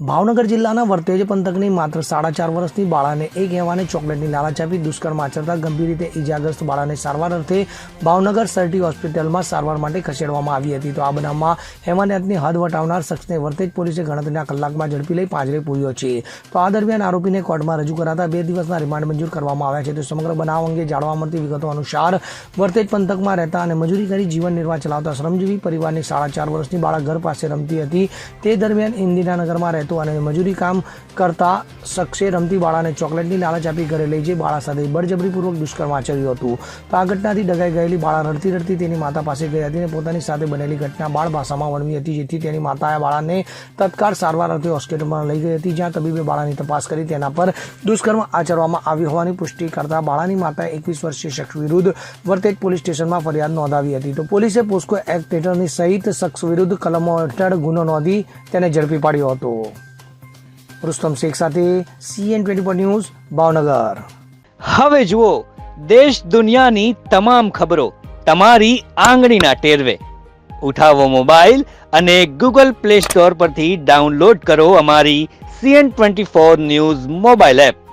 ભાવનગર જિલ્લાના વર્તેજ પંથકની માત્ર 4.5 વર્ષની બાળાને એક હેવાને ચોકલેટની લાલચ આપી દુષ્કર્મ આચરતા ગંભીર રીતે ઈજાગ્રસ્ત બાળાને સારવાર અર્થે ભાવનગર સરટી હોસ્પિટલમાં સારવાર માટે ખસેડવામાં આવી હતી. તો આ બનાવમાં હેવાનિયતની હદ વટાવનાર શખ્સને વર્તેજ પોલીસે ગણતરીના કલાકમાં ઝડપી લઈ પાંજરે પૂર્યો છે. તો આ દરમિયાન આરોપીને કોર્ટમાં રજૂ કરાતા 2 દિવસના રિમાન્ડ મંજૂર કરવામાં આવ્યા છે. તો સમગ્ર બનાવ અંગે જાણવા મળતી વિગતો અનુસાર વર્તેજ પંથકમાં રહેતા અને મજૂરી કરી જીવન નિર્વાહ ચલાવતા શ્રમજીવી પરિવારની 4.5 વર્ષની બાળા ઘર પાસે રમતી હતી. તે દરમિયાન ઇન્દિરાનગરમાં રહેતો અને મજૂરી કામ કરતા શખ્સે રમતી બાળાને ચોકલેટની લાલચ આપી ઘરે લઈ જઈ બાળા સાથે બળજબરીપૂર્વક દુષ્કર્મ આચર્યું હતું. તો આ ઘટનાથી ડગાઈ ગયેલી બાળા રડતી તેની માતા પાસે ગઈ હતી અને પોતાની સાથે બનેલી ઘટના બાળ ભાષામાં વર્ણવી હતી, જેથી તેની માતાએ બાળાને તત્કાળ સારવાર અર્થે હોસ્પિટલમાં લઈ ગઈ હતી, જ્યાં તબીબે બાળાની તપાસ કરી તેના પર દુષ્કર્મ આચરવામાં આવ્યું હોવાની પુષ્ટિ કરતા બાળાની માતાએ 21 વર્ષીય શખ્સ વિરુદ્ધ વર્તેજ પોલીસ સ્ટેશનમાં ફરિયાદ નોંધાવી હતી. તો પોલીસે પોસ્કો એક્ટ હેઠળની સહિત શખ્સ વિરુદ્ધ કલમો હેઠળ ગુનો નોંધી તેને ઝડપી પાડ્યો હતો. રુસ્તમ શેખ સાથે CN24 ન્યૂઝ ભાવનગર. હવે જુઓ દેશ દુનિયાની તમામ ખબરો તમારી આંગળીના ટેરવે. ઉઠાવો મોબાઈલ અને Google Play Store પરથી ડાઉનલોડ કરો અમારી CN24 ન્યૂઝ મોબાઈલ એપ.